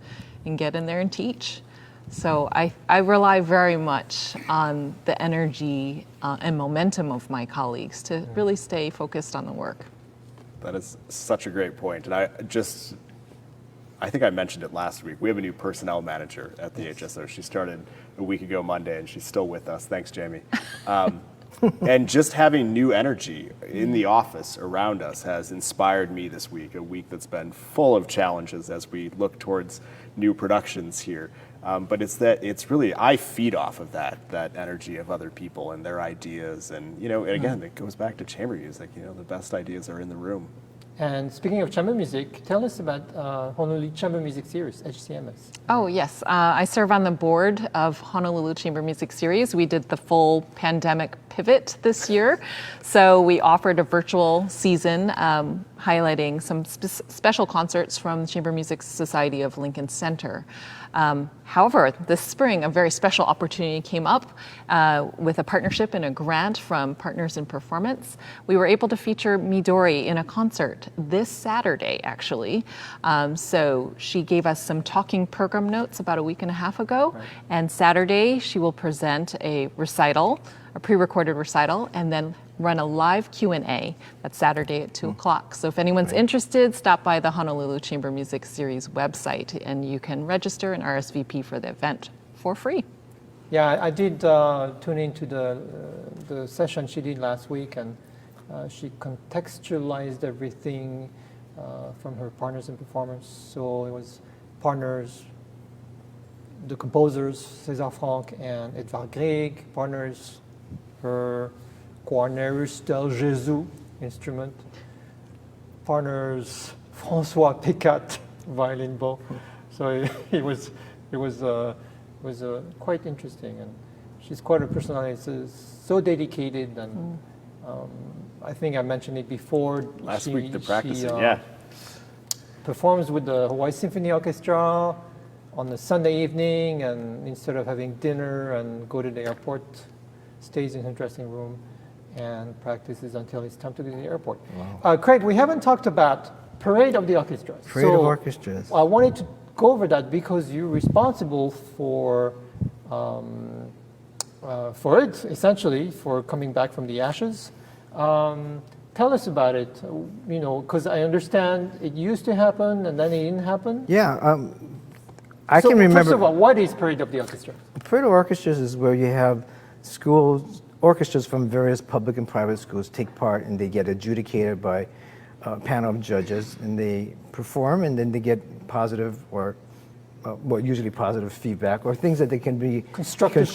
and get in there and teach. So I rely very much on the energy and momentum of my colleagues to really stay focused on the work. That is such a great point. And I think I mentioned it last week. We have a new personnel manager at the HSO. She started a week ago Monday, and she's still with us. Thanks, Jamie. And just having new energy in the office around us has inspired me this week, a week that's been full of challenges as we look towards new productions here. But it's really, I feed off of that energy of other people and their ideas. And, and again, it goes back to chamber music. The best ideas are in the room. And speaking of chamber music, tell us about Honolulu Chamber Music Series, HCMS. Oh, yes. I serve on the board of Honolulu Chamber Music Series. We did the full pandemic pivot this year. So we offered a virtual season highlighting some special concerts from the Chamber Music Society of Lincoln Center. However, this spring, a very special opportunity came up with a partnership and a grant from Partners in Performance. We were able to feature Midori in a concert this Saturday, actually. So she gave us some talking program notes about a week and a half ago. Right. And Saturday, she will present a recital, a pre-recorded recital, and then run a live Q&A. That's Saturday at 2 o'clock. So if anyone's interested, stop by the Honolulu Chamber Music Series website and you can register and RSVP for the event for free. Yeah, I did tune into the session she did last week, and she contextualized everything from her Partners in Performance. So it was partners, the composers, César Franck and Edvard Grieg, partners, her Cornelius Del Jesu instrument, partners François Pécat violin bow. So it was quite interesting, and she's quite a personality. So dedicated, and I think I mentioned it before. Last week, the practicing, yeah. Performs with the Hawaii Symphony Orchestra on a Sunday evening, and instead of having dinner and go to the airport, stays in her dressing room and practices until it's time to go to the airport. Wow. Craig, we haven't talked about Parade of the Orchestras. Parade of Orchestras. I wanted to go over that because you're responsible for it, essentially, for coming back from the ashes. Tell us about it, because I understand it used to happen and then it didn't happen. Yeah, I can remember. First of all, what is Parade of the Orchestras? Parade of Orchestras is where you have schools, orchestras from various public and private schools take part, and they get adjudicated by a panel of judges, and they perform, and then they get positive or usually positive feedback, or things that they can be constructive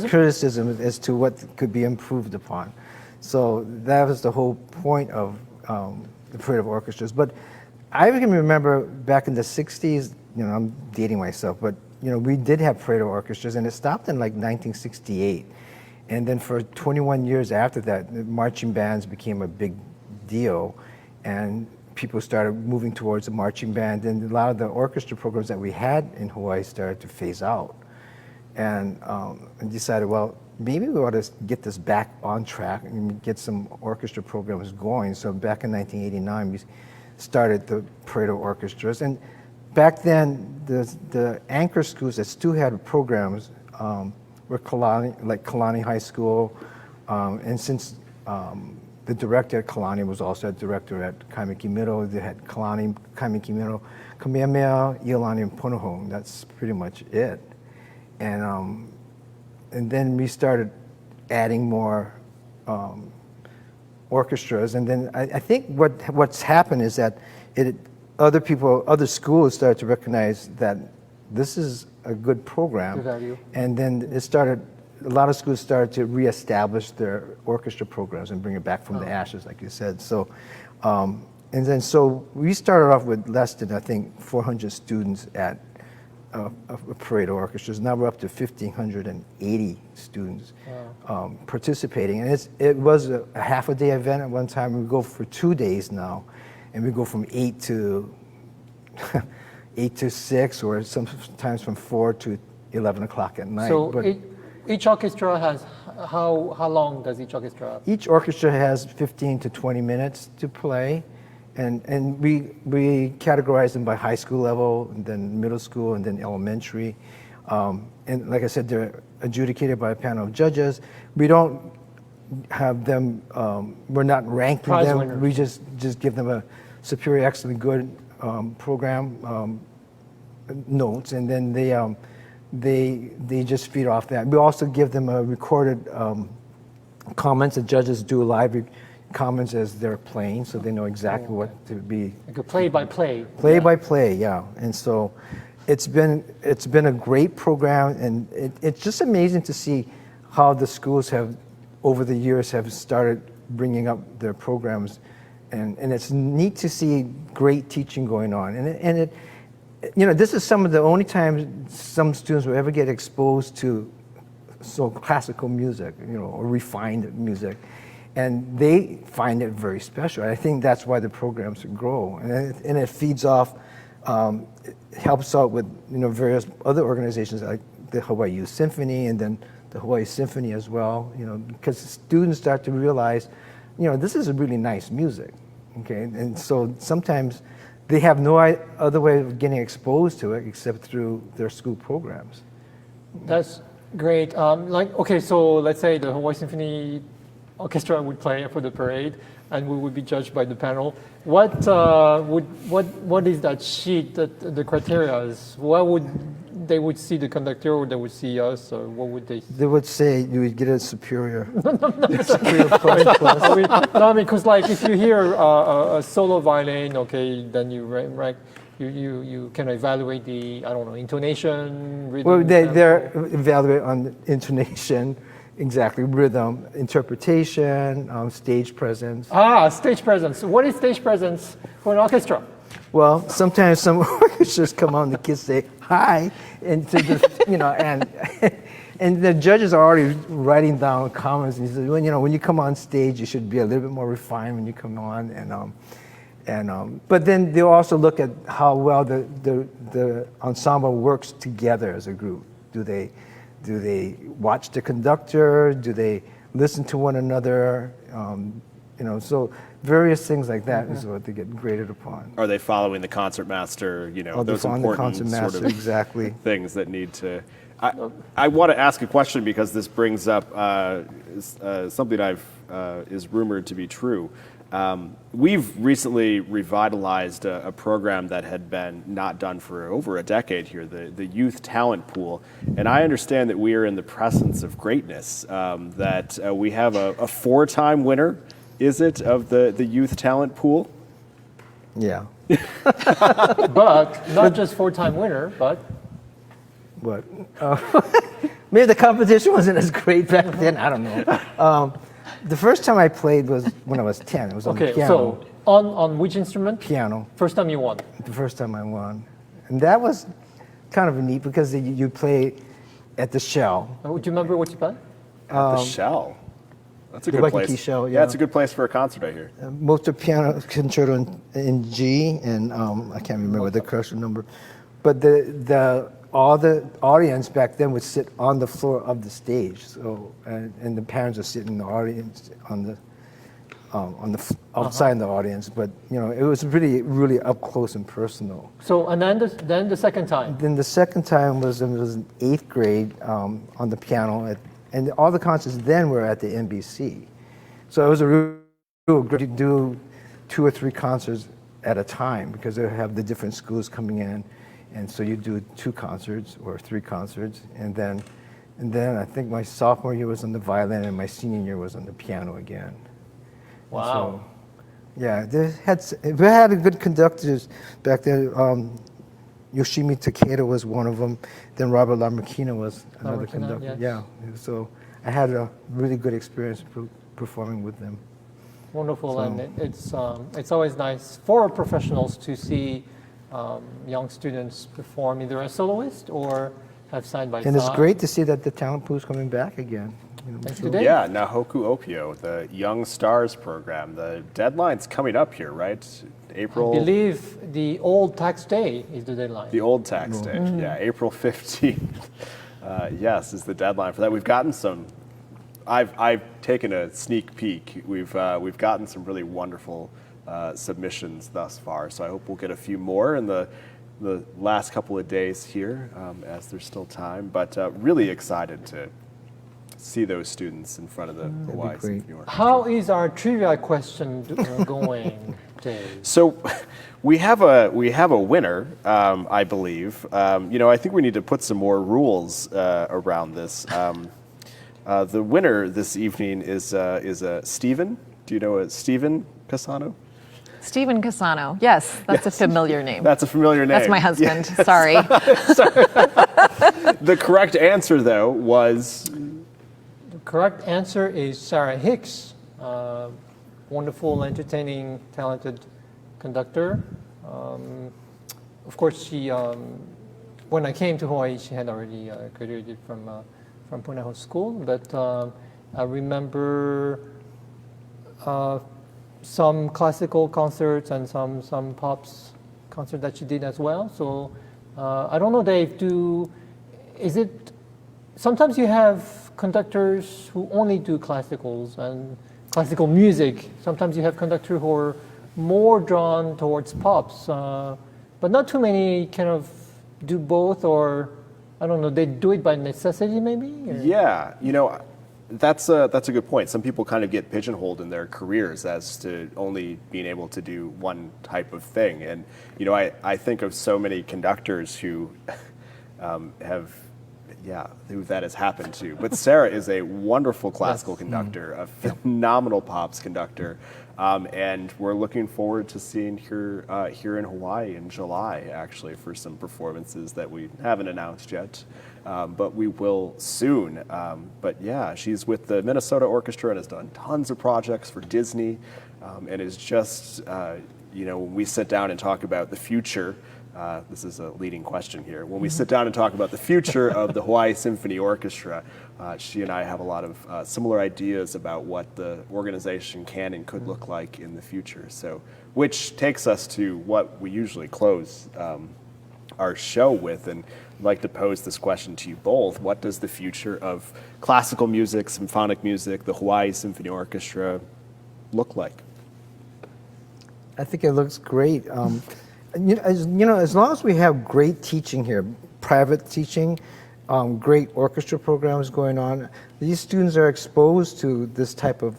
criticism as to what could be improved upon. So that was the whole point of the Parade of Orchestras. But I can remember back in the 60s, I'm dating myself, but we did have Parade of Orchestras, and it stopped in like 1968. And then for 21 years after that, marching bands became a big deal, and people started moving towards the marching band, and a lot of the orchestra programs that we had in Hawaii started to phase out. And decided, well, maybe we ought to get this back on track and get some orchestra programs going. So back in 1989, we started the Parade of Orchestras. And back then, the anchor schools that still had programs were Kalani High School, and since the director at Kalani was also a director at Kaimiki Middle, they had Kalani, Kaimiki Middle, Kamehameha, Iolani, and Punahou. That's pretty much it. And then we started adding more orchestras, and then I think what's happened is that other schools started to recognize that this is a good program, good value. And then a lot of schools started to reestablish their orchestra programs and bring it back from the ashes, like you said. So, so we started off with less than, I think, 400 students at a Parade of Orchestras. Now we're up to 1,580 students participating, and it was a half-a-day event at one time. We go for 2 days now, and we go from 8 to 6, or sometimes from 4 to 11 o'clock at night. So each orchestra has, how long does each orchestra have? Each orchestra has 15 to 20 minutes to play, and we categorize them by high school level, and then middle school, and then elementary. And like I said, they're adjudicated by a panel of judges. We don't have them, we're not ranking Prize them. winners. We just give them a superior, excellent, good program notes, and then they just feed off that. We also give them a recorded comments. The judges do live comments as they're playing, so they know exactly what to be. Like a play-by-play. Play-by-play, yeah. And so it's been a great program, and it's just amazing to see how the schools have, over the years, have started bringing up their programs and it's neat to see great teaching going on. And it you know, this is some of the only times some students will ever get exposed to classical music, you know, or refined music. And they find it very special. I think that's why the programs grow. And it feeds off, it helps out with, you know, various other organizations like the Hawai'i Symphony and then the Hawaii Symphony as well, you know, because students start to realize, you know, this is really nice music, okay? And so sometimes they have no other way of getting exposed to it except through their school programs. That's great. Okay, so let's say the Hawaii Symphony Orchestra would play for the parade, and we would be judged by the panel. What is that sheet? That the criteria is? What would they would see the conductor, or they would see us, or what would they? They would say you would get a superior. Superior plus. I mean, because like if you hear a solo violin, okay, then you rank. You can evaluate the, I don't know, intonation, rhythm. Well, they're evaluate on the intonation. Exactly, rhythm, interpretation, stage presence. Stage presence. What is stage presence for an orchestra? Well, sometimes some orchestras come on, the kids say hi, and to the, you know, and the judges are already writing down comments. And he says, well, you know, when you come on stage, you should be a little bit more refined when you come on, but then they'll also look at how well the ensemble works together as a group. Do they watch the conductor? Do they listen to one another? You know, so various things like that is what they get graded upon. Are they following the concertmaster? You know, those important sort of exactly. things that need to. I want to ask a question because this brings up something is rumored to be true. We've recently revitalized a program that had been not done for over a decade here, the Youth Talent Pool. And I understand that we are in the presence of greatness, that we have a 4-time winner, is it, of the Youth Talent Pool? Yeah. But not just 4-time winner, but... What? Maybe the competition wasn't as great back then, I don't know. The first time I played was when I was 10. It was on the piano. So on which instrument? Piano. First time you won? The first time I won. And that was kind of neat because you play at the Shell. Do you remember what you played? At the Shell. That's a the good Waikiki place. Shell, Yeah, it's a good place for a concert, I hear. Mozart piano concerto in G, and I can't remember the correct number. But all the audience back then would sit on the floor of the stage. So and the parents would sit in the audience on the outside the audience. But you know, it was really up close and personal. So and then the second time. Then the second time was in 8th grade on the piano, and all the concerts then were at the NBC. So it was a real great to do 2 or 3 concerts at a time because they have the different schools coming in. And so you do 2 concerts or 3 concerts, and then I think my sophomore year was on the violin, and my senior year was on the piano again. Wow. So, yeah, we had good conductors back then. Yoshimi Takeda was one of them. Then Robert Lamarckina was another conductor. Yes. Yeah, so I had a really good experience performing with them. Wonderful, So, and it's always nice for professionals to see young students perform either as soloist or have side by side. and it's great to see that the talent pool is coming back again. You know, Thanks so- to Dave. Yeah, Nahoku Opio, the Young Stars program. The deadline's coming up here, right? April. I believe the old tax day is the deadline. The old tax day. Yeah, April 15th. Yes, is the deadline for that. We've gotten some. I've taken a sneak peek. We've gotten some really wonderful submissions thus far. So I hope we'll get a few more in the last couple of days here, as there's still time. But really excited to see those students in front of the Hawaii Symphony Orchestra. How is our trivia question going, Dave? So we have a winner, I believe. You know, I think we need to put some more rules around this. The winner this evening is Stephen. Do you know Stephen Casano? Stephen Casano. Yes, that's a familiar name. That's a familiar name. That's my husband. Yes. Sorry. The correct answer, though, was The correct answer is Sarah Hicks. wonderful, entertaining, talented conductor. Of course, she, when I came to Hawaii, she had already graduated from Punahou School, but I remember some classical concerts and some pops concert that she did as well. So I don't know, Dave, is it, sometimes you have conductors who only do classicals and classical music. Sometimes you have conductors who are more drawn towards pops, but not too many kind of do both, or I don't know, they do it by necessity maybe? Or? Yeah, you know, that's a good point. Some people kind of get pigeonholed in their careers as to only being able to do one type of thing. And, you know, I think of so many conductors who who that has happened to. But Sarah is a wonderful classical conductor, a phenomenal pops conductor. And we're looking forward to seeing her here in Hawaii in July, actually, for some performances that we haven't announced yet, but we will soon. But yeah, she's with the Minnesota Orchestra and has done tons of projects for Disney, and is just, you know, when we sit down and talk about the future, this is a leading question here. When we sit down and talk about the future of the Hawaii Symphony Orchestra, she and I have a lot of similar ideas about what the organization can and could look like in the future. So, which takes us to what we usually close our show with, and I'd like to pose this question to you both. What does the future of classical music, symphonic music, the Hawaii Symphony Orchestra look like? I think it looks great. As long as we have great teaching here, private teaching, great orchestra programs going on, these students are exposed to this type of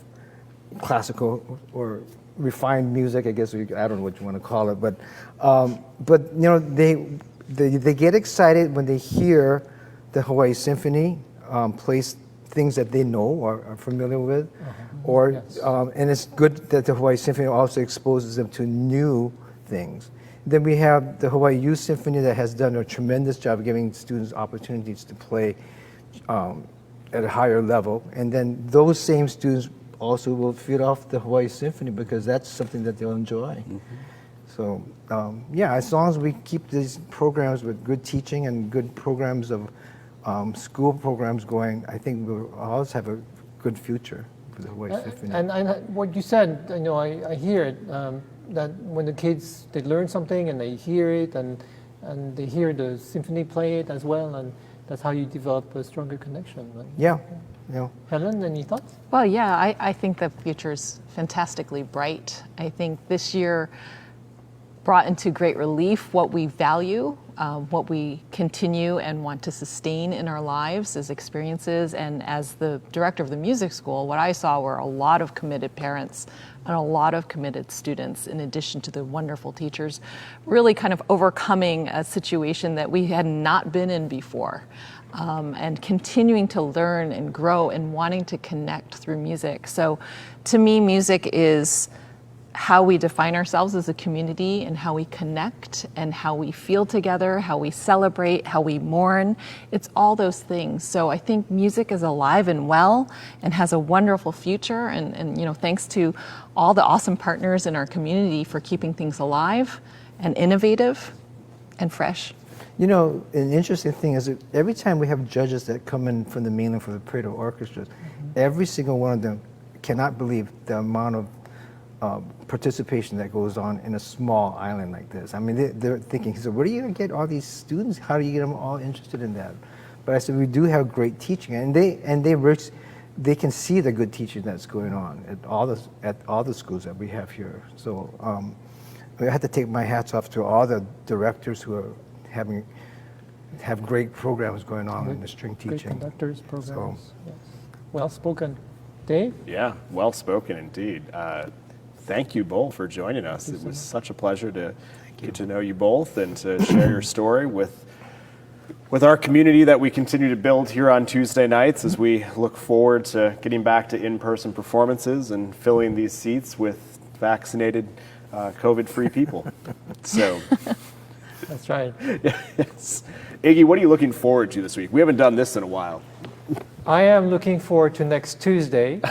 classical or refined music, I guess, I don't know what you want to call it, but you know, they get excited when they hear the Hawaii Symphony play things that they know or are familiar with, and it's good that the Hawaii Symphony also exposes them to new things. Then we have the Hawaii Youth Symphony that has done a tremendous job of giving students opportunities to play at a higher level. And then those same students also will feed off the Hawaii Symphony because that's something that they'll enjoy. So yeah, as long as we keep these programs with good teaching and good programs of school programs going, I think we'll always have a good future for the Hawaii Symphony. And what you said, you know, I hear it. That when the kids, they learn something and they hear it and they hear the symphony play it as well, and that's how you develop a stronger connection. Right? Yeah. Helen, any thoughts? Well, yeah, I think the future's fantastically bright. I think this year brought into great relief what we value, what we continue and want to sustain in our lives as experiences. And as the director of the music school, what I saw were a lot of committed parents and a lot of committed students, in addition to the wonderful teachers, really kind of overcoming a situation that we had not been in before, and continuing to learn and grow and wanting to connect through music. So to me, music is how we define ourselves as a community and how we connect and how we feel together, how we celebrate, how we mourn. It's all those things. So I think music is alive and well and has a wonderful future. And you know, thanks to all the awesome partners in our community for keeping things alive and innovative and fresh. You know, an interesting thing is that every time we have judges that come in from the mainland for the Prioritization orchestras, every single one of them cannot believe the amount of participation that goes on in a small island like this. I mean, they're thinking, so where are you going to get all these students? How do you get them all interested in that? But I said, we do have great teaching, and they can see the good teaching that's going on at all the schools that we have here. So I have to take my hats off to all the directors who are have great programs going on in the string teaching. Great conductors, programs. Yes. Well spoken. Dave? Yeah, well spoken indeed. Thank you both for joining us. It was such a pleasure to get to know you both and to share your story with our community that we continue to build here on Tuesday nights as we look forward to getting back to in-person performances and filling these seats with vaccinated, COVID-free people. So, That's right. yes. Iggy, what are you looking forward to this week? We haven't done this in a while. I am looking forward to next Tuesday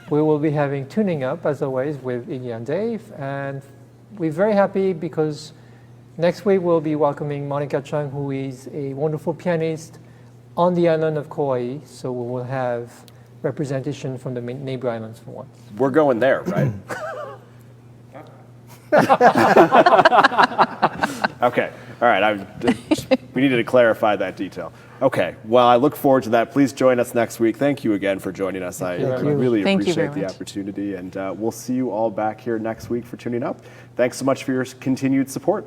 we will be having Tuning Up, as always, with Iggy and Dave. And we're very happy because next week we'll be welcoming Monica Chung, who is a wonderful pianist on the island of Kauai. So we will have representation from the neighbor islands for once. We're going there, right? Okay. All right. We needed to clarify that detail. Okay. Well, I look forward to that. Please join us next week. Thank you again for joining us. I really Thank you very appreciate the much. opportunity. And we'll see you all back here next week for Tuning Up. Thanks so much for your continued support.